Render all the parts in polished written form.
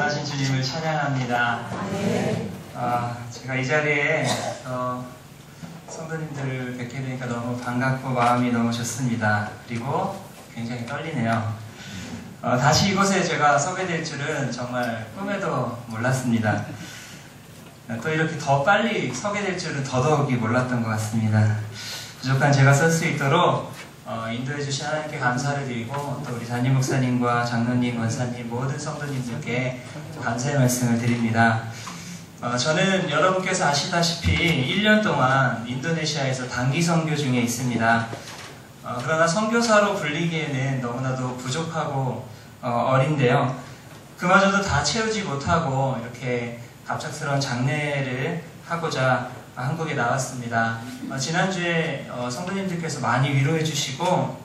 전하신 주님을 찬양합니다. 제가 이 자리에 성도님들을 뵙게 되니까 너무 반갑고 마음이 너무 좋습니다. 그리고 굉장히 떨리네요. 다시 이곳에 제가 서게 될 줄은 정말 꿈에도 몰랐습니다. 또 이렇게 더 빨리 서게 될 줄은 더더욱이 몰랐던 것 같습니다. 부족한 제가 설 수 있도록 인도해 주신 하나님께 감사를 드리고 또 우리 담임 목사님과 장로님, 원사님, 모든 성도님들께 감사의 말씀을 드립니다. 저는 여러분께서 아시다시피 1년 동안 인도네시아에서 단기 선교 중에 있습니다. 그러나 선교사로 불리기에는 너무나도 부족하고 어린데요. 그마저도 다 채우지 못하고 이렇게 갑작스러운 장례를 하고자 한국에 나왔습니다. 지난주에 성도님들께서 많이 위로해 주시고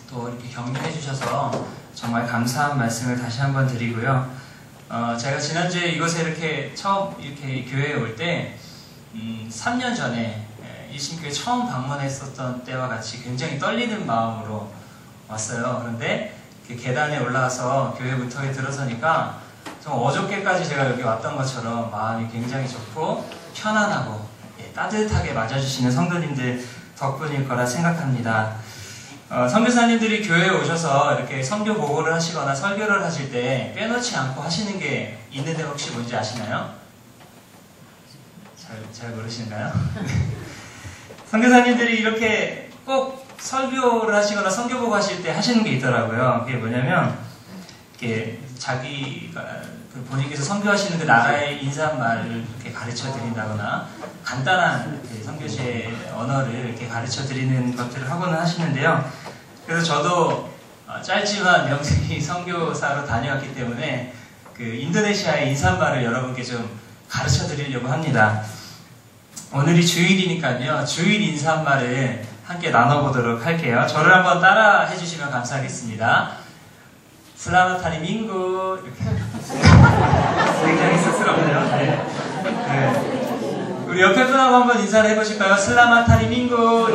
또 이렇게 격려해 주셔서 정말 감사한 말씀을 다시 한번 드리고요. 제가 지난주에 이곳에 이렇게 처음 이렇게 교회에 올 때 3년 전에 일신교회 처음 방문했었던 때와 같이 굉장히 떨리는 마음으로 왔어요. 그런데 계단에 올라와서 교회 문턱에 들어서니까 좀 어저께까지 제가 여기 왔던 것처럼 마음이 굉장히 좋고 편안하고 따뜻하게 맞아주시는 성도님들 덕분일 거라 생각합니다. 선교사님들이 교회에 오셔서 이렇게 선교 보고를 하시거나 설교를 하실 때 빼놓지 않고 하시는 게 있는데 혹시 뭔지 아시나요? 잘 모르시나요? 선교사님들이 이렇게 꼭 설교를 하시거나 선교 보고 하실 때 하시는 게 있더라고요. 그게 뭐냐면 이렇게 자기가 본인께서 선교하시는 그 나라의 인사말을 이렇게 가르쳐 드린다거나 간단한 선교지의 언어를 이렇게 가르쳐 드리는 것들을 하고는 하시는데요. 그래서 저도 짧지만 명색이 선교사로 다녀왔기 때문에 그 인도네시아의 인사말을 여러분께 좀 가르쳐 드리려고 합니다. 오늘이 주일이니까요. 주일 인사말을 함께 나눠보도록 할게요. 저를 한번 따라 해주시면 감사하겠습니다. Selamat Hari Minggu. 굉장히 쑥스럽네요. 네. 우리 옆에 분하고 한번 인사를 해보실까요? Selamat Hari Minggu.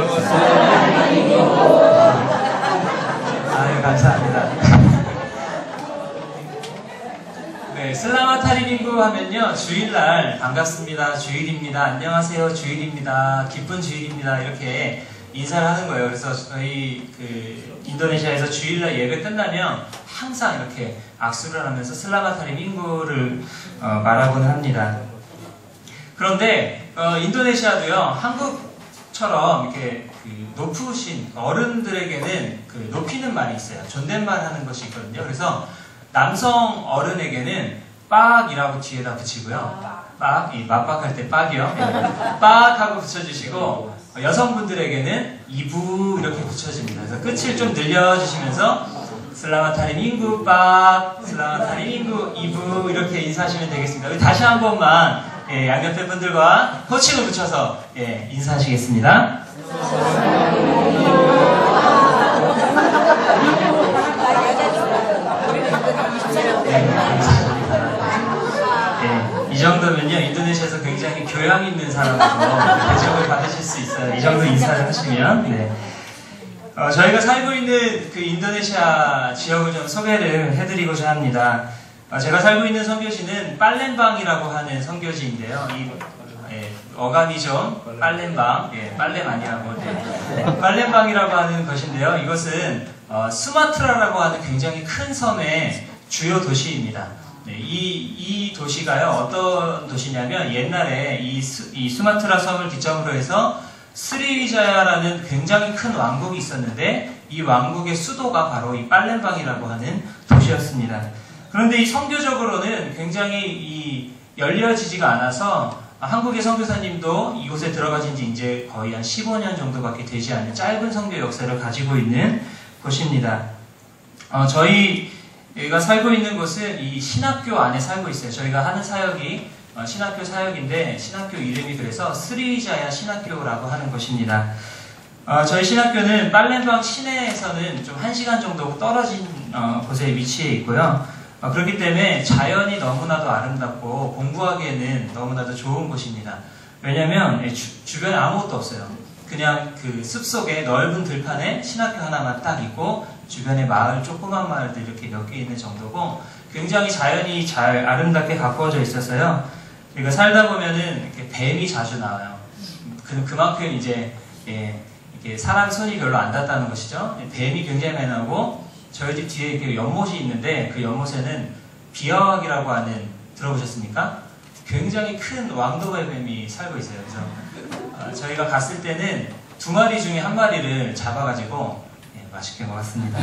아유, 감사합니다. 네, Selamat Hari Minggu 하면요, 주일날 반갑습니다, 주일입니다, 안녕하세요, 주일입니다, 기쁜 주일입니다 이렇게 인사를 하는 거예요. 그래서 저희 인도네시아에서 주일날 예배 끝나면 항상 이렇게 악수를 하면서 슬라마트 하리 밍구를 말하곤 합니다. 그런데 인도네시아도요, 한국처럼 이렇게 높으신 어른들에게는 높이는 말이 있어요. 존댓말 하는 것이 있거든요. 그래서 남성 어른에게는 빡이라고 뒤에다 붙이고요. 빡, 이 맞박할 때 빡이요. 네. 빡 하고 붙여주시고, 여성분들에게는 이부 이렇게 붙여집니다. 그래서 끝을 좀 늘려주시면서 슬라마트 하리 밍구 빡, 슬라마트 하리 밍구 이부 이렇게 인사하시면 되겠습니다. 다시 한 번만 양옆에 분들과 호칭을 붙여서 인사하시겠습니다. 이 정도면요, 인도네시아에서 굉장히 교양 있는 사람으로 대접을 받으실 수 있어요. 이 정도 인사를 하시면. 네. 저희가 살고 있는 그 인도네시아 지역을 좀 소개를 해드리고자 합니다. 제가 살고 있는 선교지는 빨렘방이라고 하는 선교지인데요. 어감이 좀 빨렘방, 빨렘 아니라고. 빨렘방이라고 하는 것인데요. 이것은 수마트라라고 하는 굉장히 큰 섬의 주요 도시입니다. 이 도시가요, 어떤 도시냐면 옛날에 이 수마트라 섬을 기점으로 해서 스리위자야라는 굉장히 큰 왕국이 있었는데 이 왕국의 수도가 바로 이 빨렘방이라고 하는 도시였습니다. 그런데 이 선교적으로는 굉장히 열려지지가 않아서 한국의 선교사님도 이곳에 들어가신 지 이제 거의 한 15년 정도밖에 되지 않은 짧은 선교 역사를 가지고 있는 곳입니다. 저희가 살고 있는 곳은 이 신학교 안에 살고 있어요. 저희가 하는 사역이 신학교 사역인데 신학교 이름이 그래서 스리위자야 신학교라고 하는 곳입니다. 저희 신학교는 빨렘방 시내에서는 좀 1시간 정도 떨어진 곳에 위치해 있고요. 그렇기 때문에 자연이 너무나도 아름답고 공부하기에는 너무나도 좋은 곳입니다. 왜냐면 주변에 아무것도 없어요. 그냥 그 숲속에 넓은 들판에 신학교 하나만 딱 있고 주변에 마을, 조그만 마을들 이렇게 몇 개 있는 정도고 굉장히 자연이 잘 아름답게 가꾸어져 있어서요. 그러니까 살다 보면은 이렇게 뱀이 자주 나와요. 그만큼 이제 이게 사람 손이 별로 안 닿다는 것이죠. 뱀이 굉장히 많이 나오고 저희 집 뒤에 이렇게 연못이 있는데 그 연못에는 비아왁이라고 하는 들어보셨습니까? 굉장히 큰 왕도의 뱀이 살고 있어요. 그래서 저희가 갔을 때는 2마리 중에 1마리를 잡아가지고 맛있게 먹었습니다.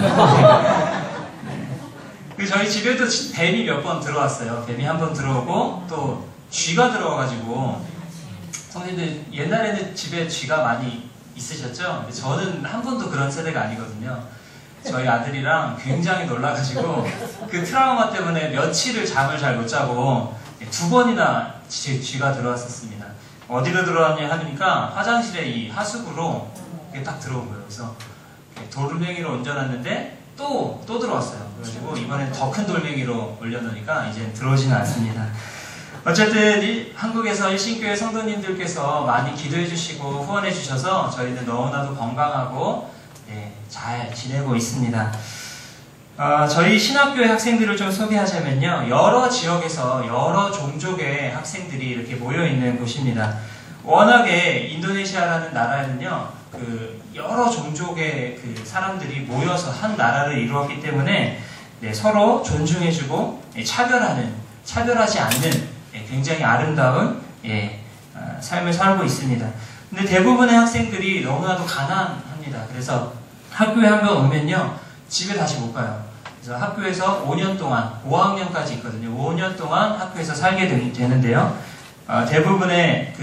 네. 저희 집에도 뱀이 몇 번 들어왔어요. 뱀이 한 번 들어오고 또 쥐가 들어와가지고 성님들 옛날에는 집에 쥐가 많이 있으셨죠? 근데 저는 한 번도 그런 세대가 아니거든요. 저희 아들이랑 굉장히 놀라가지고 그 트라우마 때문에 며칠을 잠을 잘 못 자고 2번이나 쥐가 들어왔었습니다. 어디로 들어왔냐 하니까 화장실에 이 하수구로 딱 들어온 거예요. 그래서 돌멩이로 얹어놨는데 또 들어왔어요. 그래가지고 이번엔 더 큰 돌멩이로 올려놓으니까 이제 들어오지는 않습니다. 어쨌든 한국에서 일신교회 성도님들께서 많이 기도해 주시고 후원해 주셔서 저희는 너무나도 건강하고 잘 지내고 있습니다. 저희 신학교의 학생들을 좀 소개하자면요. 여러 지역에서 여러 종족의 학생들이 이렇게 모여있는 곳입니다. 워낙에 인도네시아라는 나라에는요, 여러 종족의 사람들이 모여서 한 나라를 이루었기 때문에 서로 존중해주고 차별하지 않는 굉장히 아름다운 삶을 살고 있습니다. 근데 대부분의 학생들이 너무나도 가난합니다. 그래서 학교에 한번 오면요, 집에 다시 못 가요. 그래서 학교에서 5년 동안, 5학년까지 있거든요. 5년 동안 학교에서 살게 되는데요. 대부분의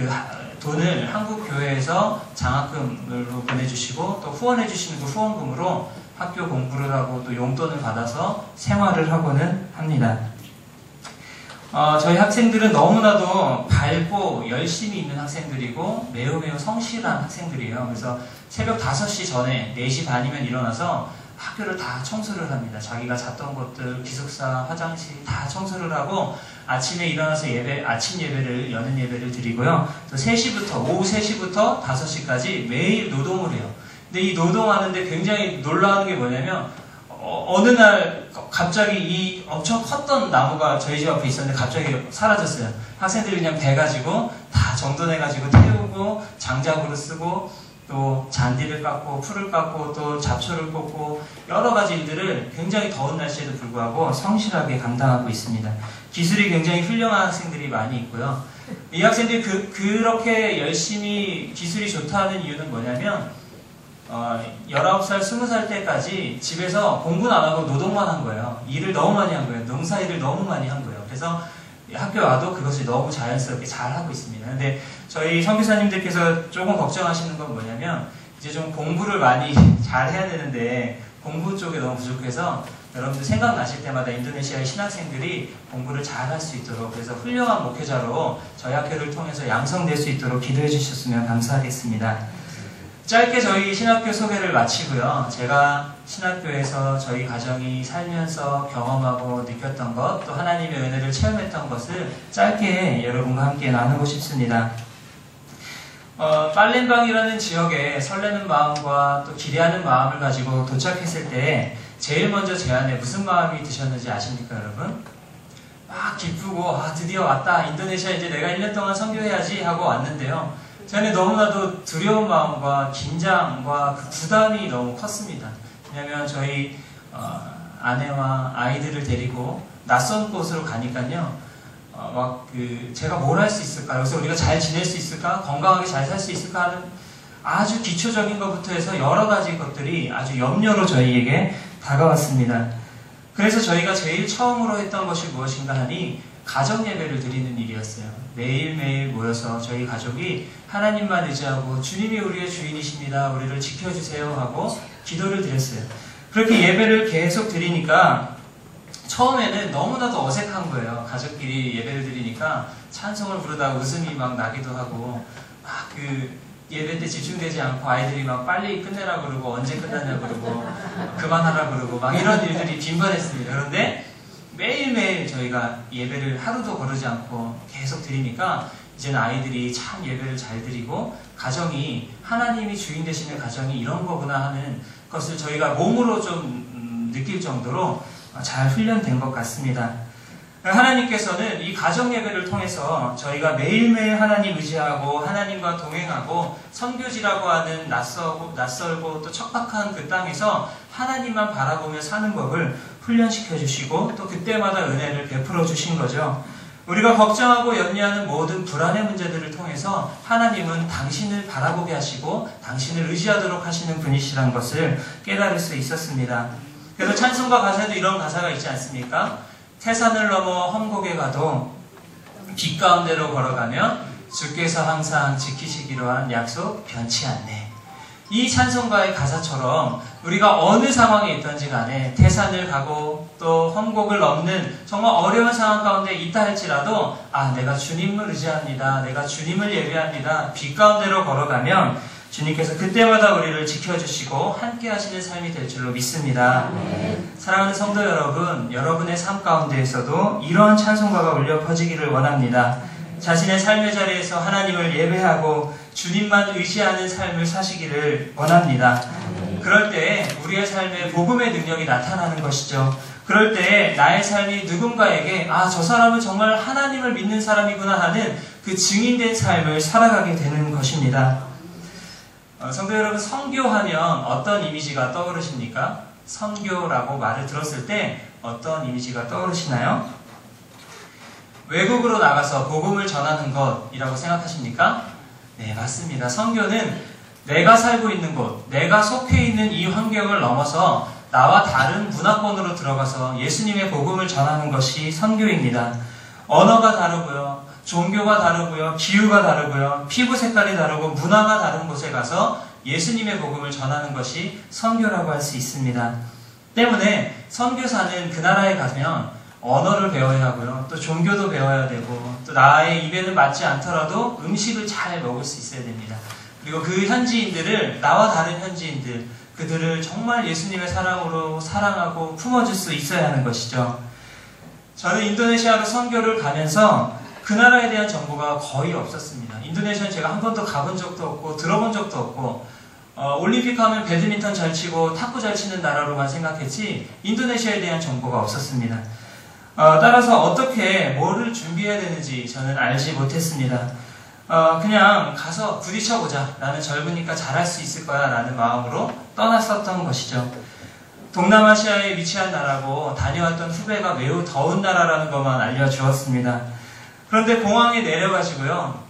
돈을 한국 교회에서 장학금으로 보내주시고 또 후원해주시는 그 후원금으로 학교 공부를 하고 또 용돈을 받아서 생활을 하고는 합니다. 저희 학생들은 너무나도 밝고 열심히 있는 학생들이고 매우 성실한 학생들이에요. 그래서 새벽 5시 전에 4시 반이면 일어나서 학교를 다 청소를 합니다. 자기가 잤던 곳들, 기숙사, 화장실 다 청소를 하고 아침에 일어나서 아침 예배를, 여는 예배를 드리고요. 또 오후 3시부터 5시까지 매일 노동을 해요. 근데 이 노동하는데 굉장히 놀라운 게 뭐냐면 어느 날 갑자기 이 엄청 컸던 나무가 저희 집 앞에 있었는데 갑자기 사라졌어요. 학생들이 그냥 배가지고 다 정돈해가지고 태우고 장작으로 쓰고 또 잔디를 깎고 풀을 깎고 또 잡초를 꽂고 여러 가지 일들을 굉장히 더운 날씨에도 불구하고 성실하게 감당하고 있습니다. 기술이 굉장히 훌륭한 학생들이 많이 있고요. 이 학생들이 그렇게 열심히 기술이 좋다는 이유는 뭐냐면 19살, 20살 때까지 집에서 공부는 안 하고 노동만 한 거예요. 일을 너무 많이 한 거예요. 농사일을 너무 많이 한 거예요. 그래서 학교 와도 그것이 너무 자연스럽게 잘 하고 있습니다. 근데 저희 선교사님들께서 조금 걱정하시는 건 뭐냐면 이제 좀 공부를 많이 잘 해야 되는데 공부 쪽에 너무 부족해서 여러분들 생각나실 때마다 인도네시아의 신학생들이 공부를 잘 할 수 있도록 그래서 훌륭한 목회자로 저희 학교를 통해서 양성될 수 있도록 기도해 주셨으면 감사하겠습니다. 짧게 저희 신학교 소개를 마치고요. 제가 신학교에서 저희 가정이 살면서 경험하고 느꼈던 것, 또 하나님의 은혜를 체험했던 것을 짧게 여러분과 함께 나누고 싶습니다. 팔렘방이라는 지역에 설레는 마음과 또 기대하는 마음을 가지고 도착했을 때 제일 먼저 제 안에 무슨 마음이 드셨는지 아십니까, 여러분? 막 기쁘고 드디어 왔다. 인도네시아 이제 내가 1년 동안 선교해야지 하고 왔는데요. 저는 너무나도 두려운 마음과 긴장과 그 부담이 너무 컸습니다. 왜냐하면 저희 아내와 아이들을 데리고 낯선 곳으로 가니까요. 제가 뭘 할 수 있을까? 여기서 우리가 잘 지낼 수 있을까? 건강하게 잘 살 수 있을까? 하는 아주 기초적인 것부터 해서 여러 가지 것들이 아주 염려로 저희에게 다가왔습니다. 그래서 저희가 제일 처음으로 했던 것이 무엇인가 하니 가정 예배를 드리는 일이었어요. 매일매일 모여서 저희 가족이 하나님만 의지하고 주님이 우리의 주인이십니다. 우리를 지켜주세요 하고 기도를 드렸어요. 그렇게 예배를 계속 드리니까 처음에는 너무나도 어색한 거예요. 가족끼리 예배를 드리니까 찬송을 부르다가 웃음이 막 나기도 하고 예배 때 집중되지 않고 아이들이 막 빨리 끝내라 그러고 언제 끝나냐 그러고 그만하라 그러고 막 이런 일들이 빈번했습니다. 그런데 매일매일 저희가 예배를 하루도 거르지 않고 계속 드리니까 이제는 아이들이 참 예배를 잘 드리고 가정이 하나님이 주인 되시는 가정이 이런 거구나 하는 것을 저희가 몸으로 좀 느낄 정도로 잘 훈련된 것 같습니다. 하나님께서는 이 가정 예배를 통해서 저희가 매일매일 하나님 의지하고 하나님과 동행하고 선교지라고 하는 낯설고 또 척박한 그 땅에서 하나님만 바라보며 사는 법을 훈련시켜 주시고 또 그때마다 은혜를 베풀어 주신 거죠. 우리가 걱정하고 염려하는 모든 불안의 문제들을 통해서 하나님은 당신을 바라보게 하시고 당신을 의지하도록 하시는 분이시란 것을 깨달을 수 있었습니다. 그래서 찬송가 가사에도 이런 가사가 있지 않습니까? 태산을 넘어 험곡에 가도 빛 가운데로 걸어가며 주께서 항상 지키시기로 한 약속 변치 않네. 이 찬송가의 가사처럼 우리가 어느 상황에 있든지 간에 태산을 가고 또 험곡을 넘는 정말 어려운 상황 가운데 있다 할지라도 내가 주님을 의지합니다. 내가 주님을 예배합니다. 빛 가운데로 걸어가면 주님께서 그때마다 우리를 지켜주시고 함께 하시는 삶이 될 줄로 믿습니다. 사랑하는 성도 여러분, 여러분의 삶 가운데에서도 이러한 찬송가가 울려 퍼지기를 원합니다. 자신의 삶의 자리에서 하나님을 예배하고 주님만 의지하는 삶을 사시기를 원합니다. 그럴 때 우리의 삶에 복음의 능력이 나타나는 것이죠. 그럴 때 나의 삶이 누군가에게 저 사람은 정말 하나님을 믿는 사람이구나 하는 그 증인된 삶을 살아가게 되는 것입니다. 성도 여러분, 선교하면 어떤 이미지가 떠오르십니까? 선교라고 말을 들었을 때 어떤 이미지가 떠오르시나요? 외국으로 나가서 복음을 전하는 것이라고 생각하십니까? 네, 맞습니다. 선교는 내가 살고 있는 곳, 내가 속해 있는 이 환경을 넘어서 나와 다른 문화권으로 들어가서 예수님의 복음을 전하는 것이 선교입니다. 언어가 다르고요. 종교가 다르고요. 기후가 다르고요. 피부 색깔이 다르고 문화가 다른 곳에 가서 예수님의 복음을 전하는 것이 선교라고 할 수 있습니다. 때문에 선교사는 그 나라에 가면 언어를 배워야 하고요. 또 종교도 배워야 되고 또 나의 입에는 맞지 않더라도 음식을 잘 먹을 수 있어야 됩니다. 그리고 그 현지인들을 나와 다른 현지인들 그들을 정말 예수님의 사랑으로 사랑하고 품어줄 수 있어야 하는 것이죠. 저는 인도네시아로 선교를 가면서 그 나라에 대한 정보가 거의 없었습니다. 인도네시아는 제가 한 번도 가본 적도 없고 들어본 적도 없고 올림픽 하면 배드민턴 잘 치고 탁구 잘 치는 나라로만 생각했지 인도네시아에 대한 정보가 없었습니다. 따라서 어떻게 뭐를 준비해야 되는지 저는 알지 못했습니다. 그냥 가서 부딪혀보자. 나는 젊으니까 잘할 수 있을 거야 라는 마음으로 떠났었던 것이죠. 동남아시아에 위치한 나라고 다녀왔던 후배가 매우 더운 나라라는 것만 알려주었습니다. 그런데 공항에 내려가지고요.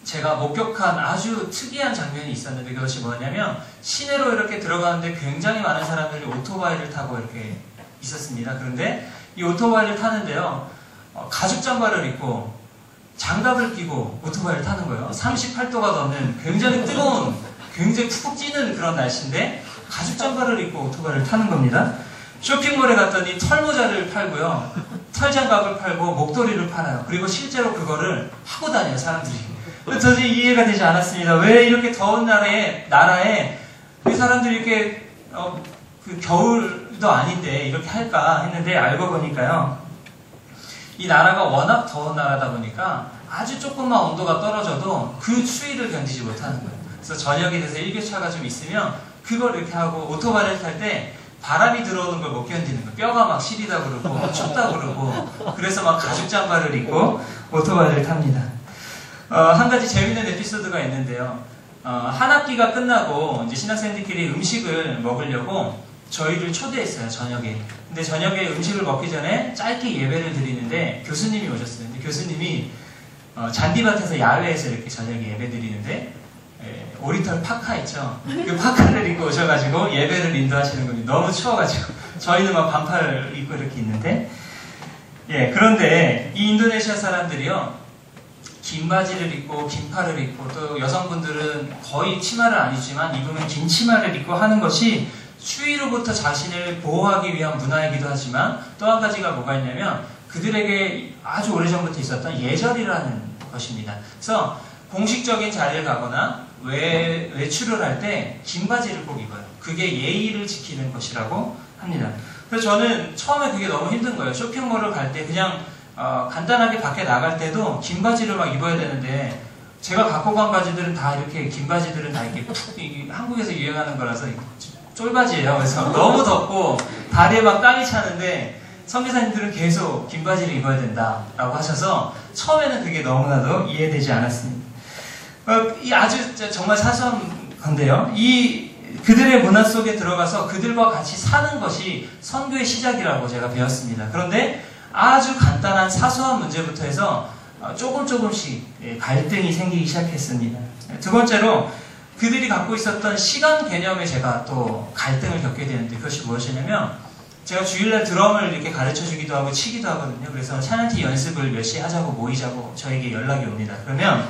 제가 목격한 아주 특이한 장면이 있었는데 그것이 뭐냐면 시내로 이렇게 들어가는데 굉장히 많은 사람들이 오토바이를 타고 이렇게 있었습니다. 그런데 이 오토바이를 타는데요. 가죽 잠바를 입고 장갑을 끼고 오토바이를 타는 거예요. 38도가 넘는 굉장히 뜨거운 굉장히 푹푹 찌는 그런 날씨인데 가죽 잠바를 입고 오토바이를 타는 겁니다. 쇼핑몰에 갔더니 털모자를 팔고요. 털장갑을 팔고 목도리를 팔아요. 그리고 실제로 그거를 하고 다녀요, 사람들이. 도저히 이해가 되지 않았습니다. 왜 이렇게 더운 나라에 그 사람들이 이렇게 그 겨울도 아닌데 이렇게 할까 했는데 알고 보니까요. 이 나라가 워낙 더운 나라다 보니까 아주 조금만 온도가 떨어져도 그 추위를 견디지 못하는 거예요. 그래서 저녁이 돼서 일교차가 좀 있으면 그걸 이렇게 하고 오토바이를 탈 때 바람이 들어오는 걸 못 견디는 거예요. 뼈가 막 시리다 그러고 춥다 그러고 그래서 막 가죽 잠바를 입고 오토바이를 탑니다. 한 가지 재밌는 에피소드가 있는데요. 한 학기가 끝나고 이제 신학생들끼리 음식을 먹으려고 저희를 초대했어요, 저녁에. 근데 저녁에 음식을 먹기 전에 짧게 예배를 드리는데 교수님이 오셨어요. 근데 교수님이 잔디밭에서 야외에서 이렇게 저녁에 예배 드리는데 오리털 파카 있죠? 그 파카를 입고 오셔가지고 예배를 인도하시는 겁니다. 너무 추워가지고 저희는 막 반팔을 입고 이렇게 있는데 그런데 이 인도네시아 사람들이요 긴 바지를 입고 긴 팔을 입고 또 여성분들은 거의 치마를 안 입지만 입으면 긴 치마를 입고 하는 것이 추위로부터 자신을 보호하기 위한 문화이기도 하지만 또 한 가지가 뭐가 있냐면 그들에게 아주 오래전부터 있었던 예절이라는 것입니다. 그래서 공식적인 자리를 가거나 외출을 할 때 긴 바지를 꼭 입어요. 그게 예의를 지키는 것이라고 합니다. 그래서 저는 처음에 그게 너무 힘든 거예요. 쇼핑몰을 갈 때 그냥 간단하게 밖에 나갈 때도 긴 바지를 막 입어야 되는데 제가 갖고 간 바지들은 다 이렇게 긴 바지들은 다 이렇게 푹 한국에서 유행하는 거라서 쫄바지예요. 그래서 너무 덥고 다리에 막 땀이 차는데 선교사님들은 계속 긴 바지를 입어야 된다라고 하셔서 처음에는 그게 너무나도 이해되지 않았습니다. 이 아주 정말 사소한 건데요. 이 그들의 문화 속에 들어가서 그들과 같이 사는 것이 선교의 시작이라고 제가 배웠습니다. 그런데 아주 간단한 사소한 문제부터 해서 조금씩 갈등이 생기기 시작했습니다. 두 번째로 그들이 갖고 있었던 시간 개념에 제가 또 갈등을 겪게 되는데 그것이 무엇이냐면 제가 주일날 드럼을 이렇게 가르쳐 주기도 하고 치기도 하거든요. 그래서 찬양팀 연습을 몇 시에 하자고 모이자고 저에게 연락이 옵니다. 그러면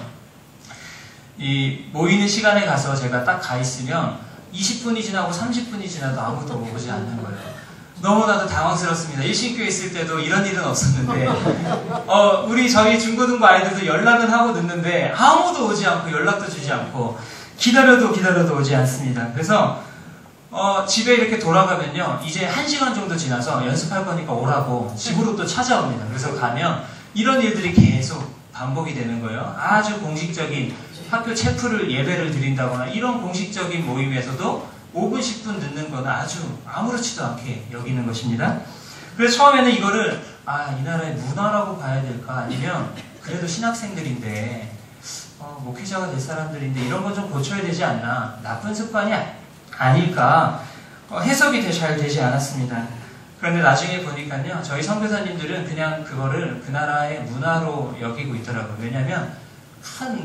이 모이는 시간에 가서 제가 딱 가 있으면 20분이 지나고 30분이 지나도 아무도 오지 않는 거예요. 너무나도 당황스럽습니다. 일신교에 있을 때도 이런 일은 없었는데 저희 중고등부 아이들도 연락은 하고 늦는데 아무도 오지 않고 연락도 주지 않고 기다려도 오지 않습니다. 그래서 집에 이렇게 돌아가면요 이제 1시간 정도 지나서 연습할 거니까 오라고 집으로 또 찾아옵니다. 그래서 가면 이런 일들이 계속 반복이 되는 거예요. 아주 공식적인 학교 체프를 예배를 드린다거나 이런 공식적인 모임에서도 5분, 10분 늦는 건 아주 아무렇지도 않게 여기는 것입니다. 그래서 처음에는 이거를 이 나라의 문화라고 봐야 될까 아니면 그래도 신학생들인데 목회자가 될 사람들인데 이런 건 좀 고쳐야 되지 않나 나쁜 습관이 아닐까 해석이 잘 되지 않았습니다. 그런데 나중에 보니까요 저희 선교사님들은 그냥 그거를 그 나라의 문화로 여기고 있더라고요. 왜냐하면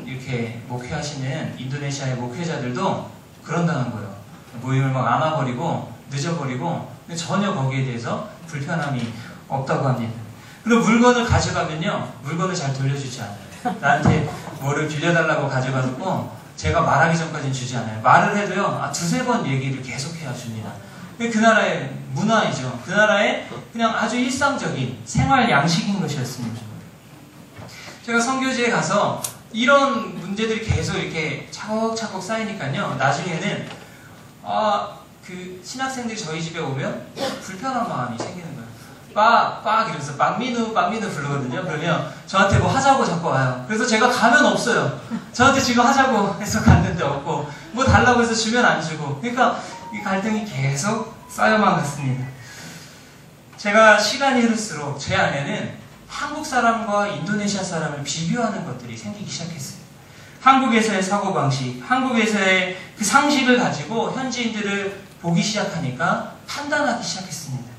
이렇게 목회하시는 인도네시아의 목회자들도 그런다는 거예요. 모임을 막 안아버리고 늦어버리고 전혀 거기에 대해서 불편함이 없다고 합니다. 그리고 물건을 가져가면요 물건을 잘 돌려주지 않아요. 나한테 뭐를 빌려달라고 가져가고 제가 말하기 전까지는 주지 않아요. 말을 해도요 두세 번 얘기를 계속해야 줍니다. 그 나라의 문화이죠. 그 나라의 그냥 아주 일상적인 생활 양식인 것이었습니다. 제가 선교지에 가서 이런 문제들이 계속 이렇게 차곡차곡 쌓이니까요 나중에는 그 신학생들이 저희 집에 오면 불편한 마음이 생기는 거예요. 빡 이러면서 막민우 부르거든요. 그러면 저한테 뭐 하자고 자꾸 와요. 그래서 제가 가면 없어요. 저한테 지금 하자고 해서 갔는데 없고 뭐 달라고 해서 주면 안 주고 그러니까 이 갈등이 계속 쌓여만 갔습니다. 제가 시간이 흐를수록 제 안에는 한국 사람과 인도네시아 사람을 비교하는 것들이 생기기 시작했어요. 한국에서의 사고방식, 한국에서의 그 상식을 가지고 현지인들을 보기 시작하니까 판단하기 시작했습니다.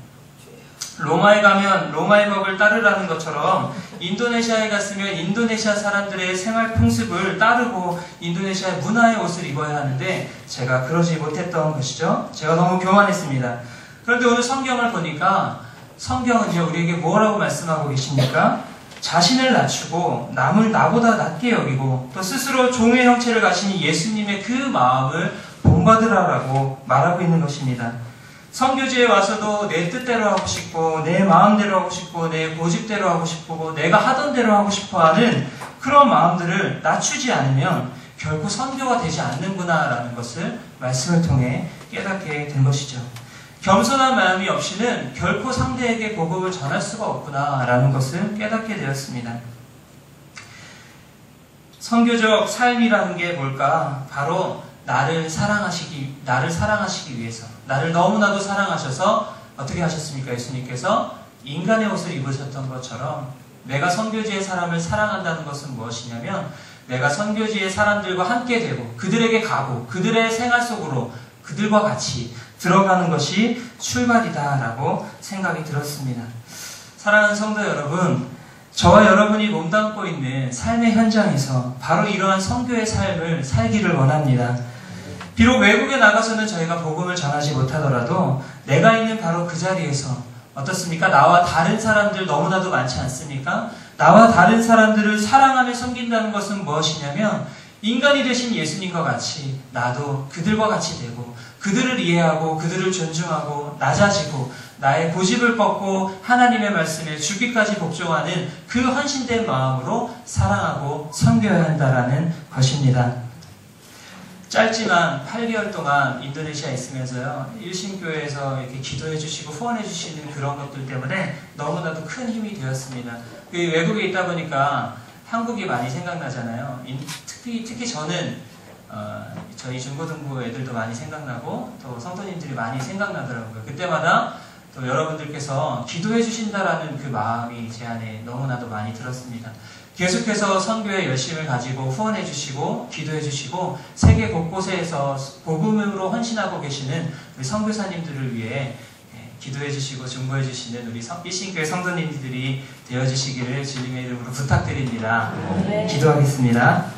로마에 가면 로마의 법을 따르라는 것처럼 인도네시아에 갔으면 인도네시아 사람들의 생활 풍습을 따르고 인도네시아의 문화의 옷을 입어야 하는데 제가 그러지 못했던 것이죠. 제가 너무 교만했습니다. 그런데 오늘 성경을 보니까 성경은요 우리에게 뭐라고 말씀하고 계십니까? 자신을 낮추고 남을 나보다 낮게 여기고 또 스스로 종의 형체를 가신 예수님의 그 마음을 본받으라라고 말하고 있는 것입니다. 선교지에 와서도 내 뜻대로 하고 싶고 내 마음대로 하고 싶고 내 고집대로 하고 싶고 내가 하던 대로 하고 싶어 하는 그런 마음들을 낮추지 않으면 결코 선교가 되지 않는구나 라는 것을 말씀을 통해 깨닫게 된 것이죠. 겸손한 마음이 없이는 결코 상대에게 복음을 전할 수가 없구나 라는 것을 깨닫게 되었습니다. 선교적 삶이라는 게 뭘까? 바로 나를 사랑하시기 위해서 나를 너무나도 사랑하셔서 어떻게 하셨습니까? 예수님께서 인간의 옷을 입으셨던 것처럼 내가 선교지의 사람을 사랑한다는 것은 무엇이냐면 내가 선교지의 사람들과 함께 되고 그들에게 가고 그들의 생활 속으로 그들과 같이 들어가는 것이 출발이다라고 생각이 들었습니다. 사랑하는 성도 여러분, 저와 여러분이 몸담고 있는 삶의 현장에서 바로 이러한 선교의 삶을 살기를 원합니다. 비록 외국에 나가서는 저희가 복음을 전하지 못하더라도 내가 있는 바로 그 자리에서 어떻습니까? 나와 다른 사람들 너무나도 많지 않습니까? 나와 다른 사람들을 사랑하며 섬긴다는 것은 무엇이냐면 인간이 되신 예수님과 같이 나도 그들과 같이 되고 그들을 이해하고 그들을 존중하고 낮아지고 나의 고집을 뻗고 하나님의 말씀에 죽기까지 복종하는 그 헌신된 마음으로 사랑하고 섬겨야 한다라는 것입니다. 짧지만 8개월 동안 인도네시아에 있으면서요, 일신교회에서 이렇게 기도해 주시고 후원해 주시는 그런 것들 때문에 너무나도 큰 힘이 되었습니다. 외국에 있다 보니까 한국이 많이 생각나잖아요. 특히 저는 저희 중고등부 애들도 많이 생각나고 또 성도님들이 많이 생각나더라고요. 그때마다 또 여러분들께서 기도해 주신다라는 그 마음이 제 안에 너무나도 많이 들었습니다. 계속해서 선교에 열심을 가지고 후원해 주시고 기도해 주시고 세계 곳곳에서 복음으로 헌신하고 계시는 우리 선교사님들을 위해 기도해 주시고 중보해 주시는 우리 일신교회 성도님들이 되어 주시기를 주님의 이름으로 부탁드립니다. 기도하겠습니다.